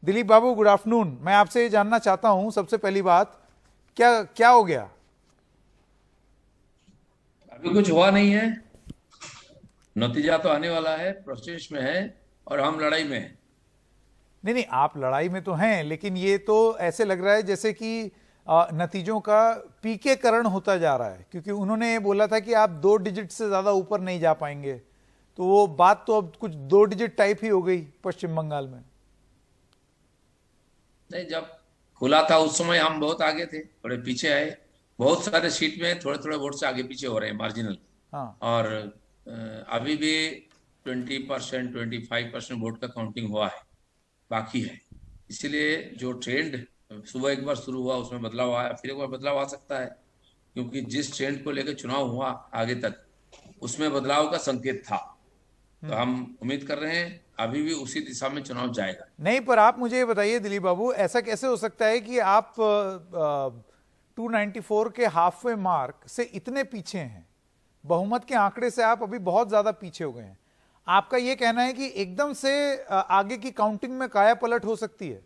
दिलीप बाबू, good afternoon. मैं आपसे ये जानना चाहता हूं, सबसे पहली बात, क्या क्या हो गया? अभी कुछ हुआ नहीं है। नतीजा तो आने वाला है, प्रोसेस में है और हम लड़ाई में हैं। नहीं नहीं, आप लड़ाई में तो हैं, लेकिन ये तो ऐसे लग रहा है जैसे कि नतीजों का पीकेकरण होता जा रहा है, क्योंकि उन्होंने बोला था कि आप 2 डिजिट से ज्यादा ऊपर नहीं जा पाएंगे। तो वो बात तो अब कुछ 2 डिजिट टाइप ही हो गई पश्चिम बंगाल में। नहीं, जब खुला था उस समय हम बहुत आगे थे, थोड़े पीछे आए। बहुत सारे सीट में थोड़े थोड़े वोट से आगे पीछे हो रहे हैं, मार्जिनल। हाँ। और अभी भी 20%, 25% वोट का काउंटिंग हुआ है, बाकी है। इसीलिए जो ट्रेंड सुबह एक बार शुरू हुआ उसमें बदलाव आया, फिर एक बार बदलाव आ सकता है। क्योंकि जिस ट्रेंड को लेकर चुनाव हुआ आगे तक, उसमें बदलाव का संकेत था। तो हम उम्मीद कर रहे हैं अभी भी उसी दिशा में चुनाव जाएगा। नहीं, पर आप मुझे ये बताइए दिलीप बाबू, ऐसा कैसे हो सकता है कि आप 294 के हाफवे मार्क से इतने पीछे हैं? बहुमत के आंकड़े से आप अभी बहुत ज्यादा पीछे हो गए हैं। आपका यह कहना है कि एकदम से आगे की काउंटिंग में काया पलट हो सकती है?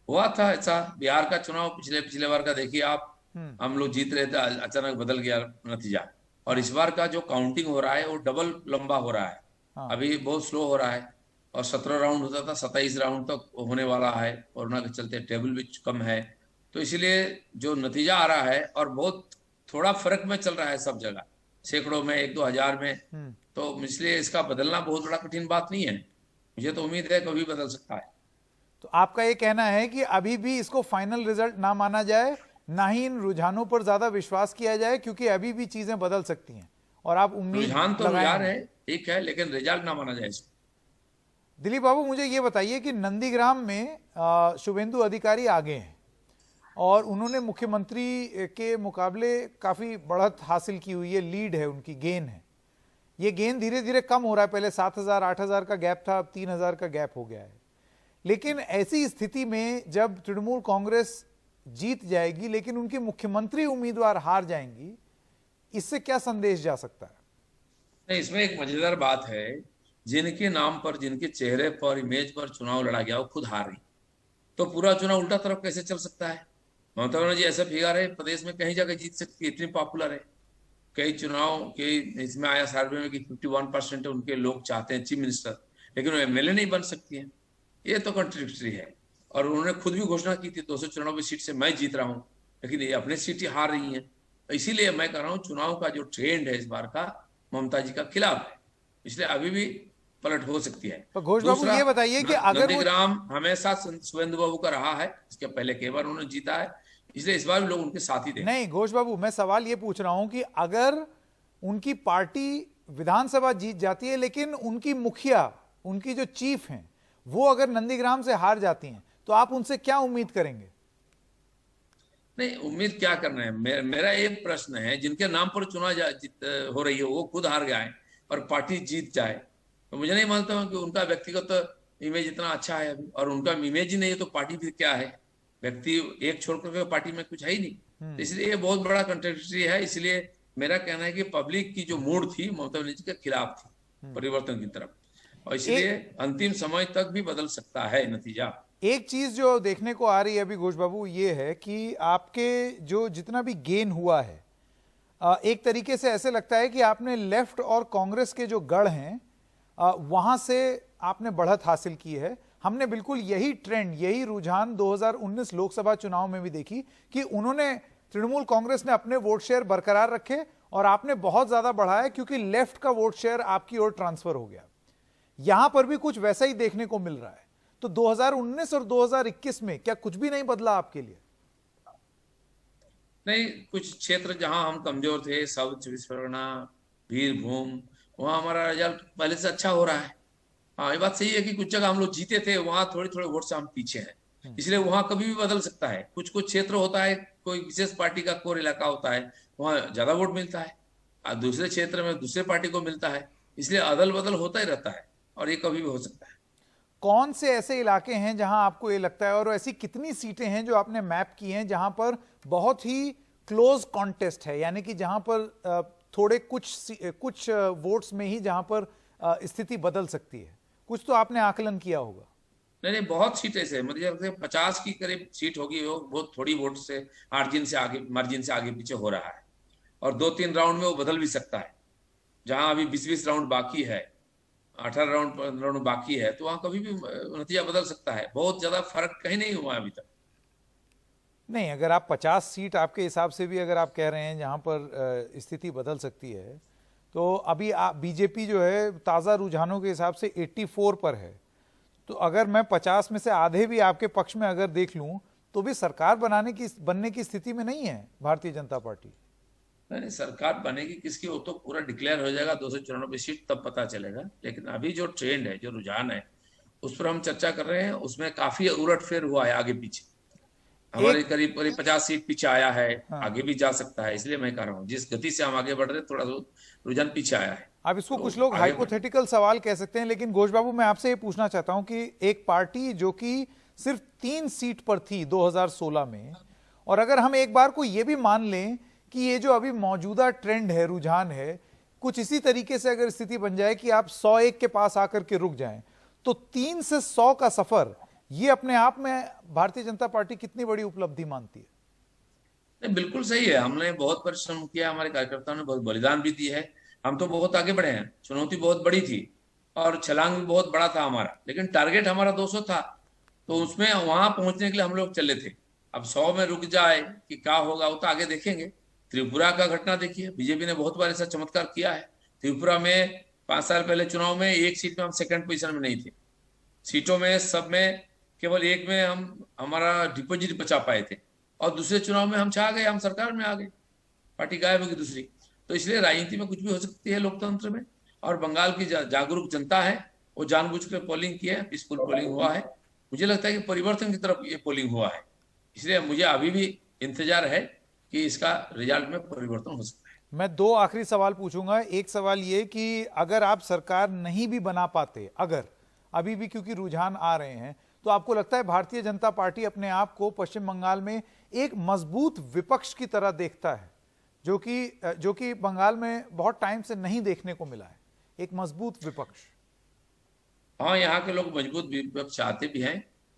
हुआ था ऐसा बिहार का चुनाव, पिछले पिछले बार का देखिए आप। हम्म। हम लोग जीत रहे थे, अचानक बदल गया नतीजा। और इस बार का जो काउंटिंग हो रहा है वो डबल लंबा हो रहा है। हाँ। अभी बहुत स्लो हो रहा है। और 17 राउंड होता था, 27 राउंड तक होने वाला है। कोरोना के चलते टेबल भी कम है। तो इसलिए जो नतीजा आ रहा है, और बहुत थोड़ा फर्क में चल रहा है सब जगह, सैकड़ों में, 1-2 हजार में। हम्म। तो इसलिए इसका बदलना बहुत बड़ा कठिन बात नहीं है। मुझे तो उम्मीद है कभी बदल सकता है। तो आपका यह कहना है कि अभी भी इसको फाइनल रिजल्ट ना माना जाए, ना ही इन रुझानों पर ज्यादा विश्वास किया जाए, क्योंकि अभी भी चीजें बदल सकती हैं और आप उम्मीद रुझान तो लगाए रुझान हुए है, हैं। ठीक है, लेकिन रिजल्ट ना माना जाए इसको। दिलीप बाबू, मुझे ये बताइए कि नंदीग्राम में शुभेंदु अधिकारी आगे हैं और उन्होंने मुख्यमंत्री के मुकाबले काफी बढ़त हासिल की हुई है, लीड है उनकी, गेन है। ये गेन धीरे धीरे कम हो रहा है, पहले 7,000 8,000 का गैप था, अब 3,000 का गैप हो गया है। लेकिन ऐसी स्थिति में जब तृणमूल कांग्रेस जीत जाएगी लेकिन उनके मुख्यमंत्री उम्मीदवार हार जाएंगी, इससे क्या संदेश जा सकता है? नहीं, इसमें एक मजेदार बात है। जिनके नाम पर, जिनके चेहरे पर, इमेज पर चुनाव लड़ा गया, वो खुद हार रही। तो पूरा चुनाव उल्टा तरफ कैसे चल सकता है? ममता बनर्जी ऐसा फिगर है, प्रदेश में कहीं जगह जीत सकती है, इतनी पॉपुलर है। कई चुनाव के इसमें आया सर्वे में कि 51% उनके लोग चाहते हैं चीफ मिनिस्टर, लेकिन वो एमएलए नहीं बन सकती है। ये तो कॉन्ट्रडिक्टरी है। और उन्होंने खुद भी घोषणा की थी 294 सीट से मैं जीत रहा हूं, लेकिन ये अपने सीट ही हार रही हैं। इसीलिए मैं कह रहा हूँ चुनाव का जो ट्रेंड है इस बार का, ममता जी का खिलाफ है। इसलिए अभी भी पलट हो सकती है। पर घोष बाबू, दूसरा, ये बताइए कि अगर वो, नंदीग्राम हमेशा शुभेंदु बाबू का रहा है, इसके पहले कई बार उन्होंने जीता है। इसलिए इस बार भी लोग उनके साथ ही देंगे। नहीं घोष बाबू, मैं सवाल ये पूछ रहा हूं कि अगर उनकी पार्टी विधानसभा जीत जाती है लेकिन उनकी मुखिया, उनकी जो चीफ हैं, वो अगर नंदीग्राम से हार जाती हैं, तो आप उनसे क्या उम्मीद करेंगे? नहीं, उम्मीद क्या करना है? मेरा एक प्रश्न है, जिनके नाम पर चुनाव हो रही है वो खुद हार गए और पार्टी जीत जाए, तो मुझे नहीं मानता हूँ कि उनका व्यक्तिगत इमेज इतना अच्छा है अभी। और उनका इमेज ही नहीं है तो पार्टी फिर क्या है? व्यक्ति एक छोड़ करके पार्टी में कुछ है ही नहीं। तो इसलिए ये बहुत बड़ा कंट्रोवर्सी है। इसलिए मेरा कहना है कि पब्लिक की जो मूड थी ममता बनर्जी के खिलाफ थी, परिवर्तन की तरफ। और एक इसलिए अंतिम समय तक भी बदल सकता है नतीजा। एक चीज जो देखने को आ रही है अभी घोष बाबू, ये है कि आपके जो जितना भी गेन हुआ है, एक तरीके से ऐसे लगता है कि आपने लेफ्ट और कांग्रेस के जो गढ़ हैं, वहां से आपने बढ़त हासिल की है। हमने बिल्कुल यही ट्रेंड, यही रुझान 2019 लोकसभा चुनाव में भी देखी कि उन्होंने, तृणमूल कांग्रेस ने अपने वोट शेयर बरकरार रखे और आपने बहुत ज्यादा बढ़ाया, क्योंकि लेफ्ट का वोट शेयर आपकी ओर ट्रांसफर हो गया। यहां पर भी कुछ वैसा ही देखने को मिल रहा है। तो 2019 और 2021 में क्या कुछ भी नहीं बदला आपके लिए? नहीं, कुछ क्षेत्र जहां हम कमजोर थे, साउथ 24 परगना, बीरभूम, वहां हमारा रिजल्ट पहले से अच्छा हो रहा है। हाँ, ये बात सही है कि कुछ जगह हम लोग जीते थे, वहां थोड़े थोड़े वोट से हम पीछे हैं। इसलिए वहां कभी भी बदल सकता है। कुछ कुछ क्षेत्र होता है, कोई विशेष पार्टी का कोर इलाका होता है, वहां ज्यादा वोट मिलता है, और दूसरे क्षेत्र में दूसरे पार्टी को मिलता है। इसलिए अदल बदल होता ही रहता है, और ये कभी भी हो सकता है। कौन से ऐसे इलाके हैं जहां आपको ये लगता है, और ऐसी कितनी सीटें हैं जो आपने मैप की हैं जहां पर बहुत ही क्लोज कॉन्टेस्ट है, यानी कि जहां पर थोड़े कुछ वोट्स में ही जहां पर स्थिति बदल सकती है? कुछ तो आपने आकलन किया होगा। नहीं नहीं, बहुत सीट ऐसे मुझे लगता है 50 की करीब सीट होगी, वो बहुत थोड़ी वोट से मार्जिन से आगे पीछे हो रहा है। और 2-3 राउंड में वो बदल भी सकता है। जहां अभी 20-20 राउंड बाकी है, 18 राउंड बाकी है, तो वहां कभी भी नतीजा बदल सकता है। बहुत ज्यादा फर्क कहीं नहीं हुआ अभी तक। नहीं, अगर आप 50 सीट आपके हिसाब से भी अगर आप कह रहे हैं जहां पर स्थिति बदल सकती है, तो अभी आप बीजेपी जो है ताज़ा रुझानों के हिसाब से 84 पर है। तो अगर मैं 50 में से आधे भी आपके पक्ष में अगर देख लूं, तो भी सरकार बनने की स्थिति में नहीं है भारतीय जनता पार्टी। नहीं, सरकार बनेगी किसकी वो तो पूरा डिक्लेयर हो जाएगा 294 सीट, तब पता चलेगा। लेकिन अभी जो ट्रेंड है, जो रुझान है, उस पर हम चर्चा कर रहे हैं। उसमें काफी उलटफेर हुआ है आगे पीछे। हमारे एक करीब करीब 50 सीट पीछे आया है। हाँ, आगे भी जा सकता है, इसलिए मैं कह रहा हूँ जिस गति से हम आगे बढ़ रहे हैं, थोड़ा सा रुझान पीछे आया है। अब इसको कुछ तो लोग आगे बढ़। हाइपोथेटिकल सवाल कह सकते हैं, लेकिन घोष बाबू मैं आपसे ये पूछना चाहता हूं कि एक पार्टी जो कि सिर्फ 3 सीट पर थी 2016 में, और अगर हम एक बार को ये भी मान लें कि ये जो अभी मौजूदा ट्रेंड है, रुझान है, कुछ इसी तरीके से अगर स्थिति बन जाए कि आप 101 के पास आकर के रुक जाएं, तो 3 से 100 का सफर ये अपने आप में भारतीय जनता पार्टी कितनी बड़ी उपलब्धि मानती है? नहीं, बिल्कुल सही है। हमने बहुत परिश्रम किया, हमारे कार्यकर्ताओं ने बहुत बलिदान भी दी है। हम तो बहुत आगे बढ़े हैं। चुनौती बहुत बड़ी थी और छलांग भी बहुत बड़ा था हमारा, लेकिन टारगेट हमारा 200 था। तो उसमें वहां पहुंचने के लिए हम लोग चले थे। अब 100 में रुक जाए कि क्या होगा, वो तो आगे देखेंगे। त्रिपुरा का घटना देखिए, बीजेपी ने बहुत बार ऐसा चमत्कार किया है। त्रिपुरा में 5 साल पहले चुनाव में एक सीट में हम सेकंड पोजीशन में नहीं थे। सीटों में सब में केवल एक में हम हमारा डिपॉजिट बचा पाए थे, और दूसरे चुनाव में हम छा गए, हम सरकार में आ गए, पार्टी गायब होगी दूसरी। तो इसलिए राजनीति में कुछ भी हो सकती है, लोकतंत्र में। और बंगाल की जागरूक जनता है, वो जानबूझकर पोलिंग की है, पीसफुल पोलिंग हुआ है। मुझे लगता है कि परिवर्तन की तरफ ये पोलिंग हुआ है। इसलिए मुझे अभी भी इंतजार है कि इसका रिजल्ट में परिवर्तन हो सकता है। मैं 2 आखिरी सवाल पूछूंगा। एक सवाल ये कि अगर आप सरकार नहीं भी बना पाते, अगर अभी भी क्योंकि रुझान आ रहे हैं, तो आपको लगता है भारतीय जनता पार्टी अपने आप को पश्चिम बंगाल में एक मजबूत विपक्ष की तरह देखता है, जो कि बंगाल में बहुत टाइम से नहीं देखने को मिला है, एक मजबूत विपक्ष? हाँ, यहाँ के लोग मजबूत विपक्ष चाहते भी हैं।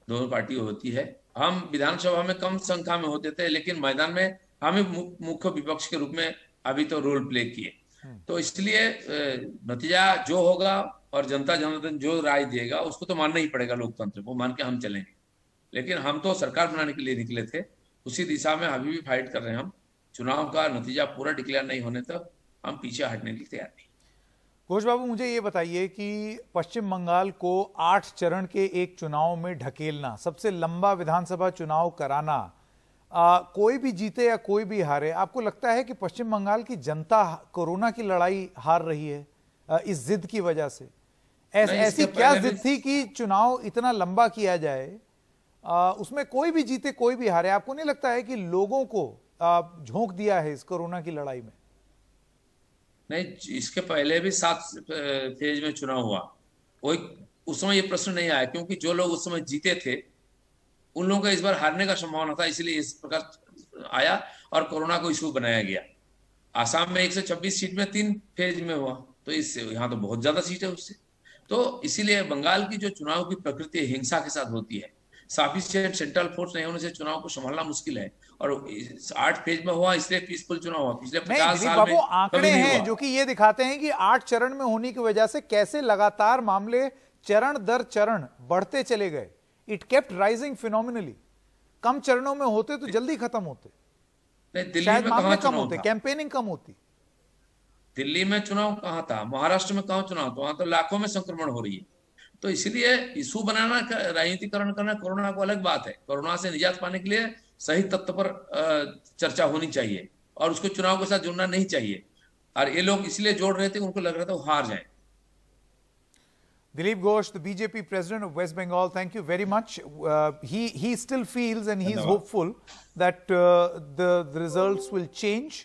दोनों पार्टी होती है। हम विधानसभा में कम संख्या में होते थे, लेकिन मैदान में हम ही मुख्य विपक्ष के रूप में अभी तो रोल प्ले किए। तो इसलिए नतीजा जो होगा और जनता जनार्दन जो राय देगा, उसको तो मानना ही पड़ेगा। लोकतंत्र को मान के हम चलेंगे। लेकिन हम तो सरकार बनाने के लिए निकले थे, उसी दिशा में अभी भी फाइट कर रहे हैं हम। चुनाव का नतीजा पूरा डिक्लेयर नहीं होने तक हम पीछे हटने के लिए तैयार नहीं। घोष बाबू, मुझे ये बताइए कि पश्चिम बंगाल को 8 चरण के एक चुनाव में ढकेलना, सबसे लंबा विधानसभा चुनाव कराना, कोई भी जीते या कोई भी हारे, आपको लगता है कि पश्चिम बंगाल की जनता कोरोना की लड़ाई हार रही है इस जिद की वजह से? ऐसी क्या जिद थी कि चुनाव इतना लंबा किया जाए, उसमें कोई भी जीते कोई भी हारे? आपको नहीं लगता है कि लोगों को झोंक दिया है इस कोरोना की लड़ाई में? नहीं, इसके पहले भी 7 फेज में चुनाव हुआ। कोई उस समय ये प्रश्न नहीं आया, क्योंकि जो लोग उस समय जीते थे उन लोगों का इस बार हारने का संभावना था, इसलिए इस प्रकार आया और कोरोना को इशू बनाया गया। आसाम में 126 सीट में 3 फेज में हुआ, तो इससे यहाँ तो बहुत ज्यादा सीट है उससे। तो इसीलिए बंगाल की जो चुनाव की प्रकृति हिंसा के साथ होती है। सफिशिएंट सेंट्रल फोर्स नहीं होने से चुनाव को संभालना मुश्किल है। और 8 फेज में हुआ, इसलिए पीसफुल चुनाव हुआ। पिछले नहीं 50 दिलीप साल बाबू, में आंकड़े कभी नहीं हैं हुआ। जो कि ये दिखाते हैं कि 8 चरण में होने की वजह से कैसे लगातार मामले चरण दर चरण बढ़ते चले गए। It kept rising phenomenally. कम चरणों में होते तो जल्दी खत्म होते, नहीं, दिल्ली शायद में मामले कहाँ कम चुनाव होते, था? कैंपेनिंग कम होती। दिल्ली में चुनाव कहाँ था? महाराष्ट्र में कहाँ चुनाव था? वहां तो लाखों में संक्रमण हो रही है। तो इसलिए इशू बनाना, राजनीतिकरण करना कोरोना को अलग बात है। कोरोना से निजात पाने के लिए सही तत्व पर चर्चा होनी चाहिए, और उसको चुनाव के साथ जोड़ना नहीं चाहिए। और ये लोग इसलिए जोड़ रहे थे, उनको लग रहा था वो हार जाए। Dilip Ghosh, the BJP president of West Bengal, thank you very much. He still feels and he's धन्यवाद। hopeful that the results will change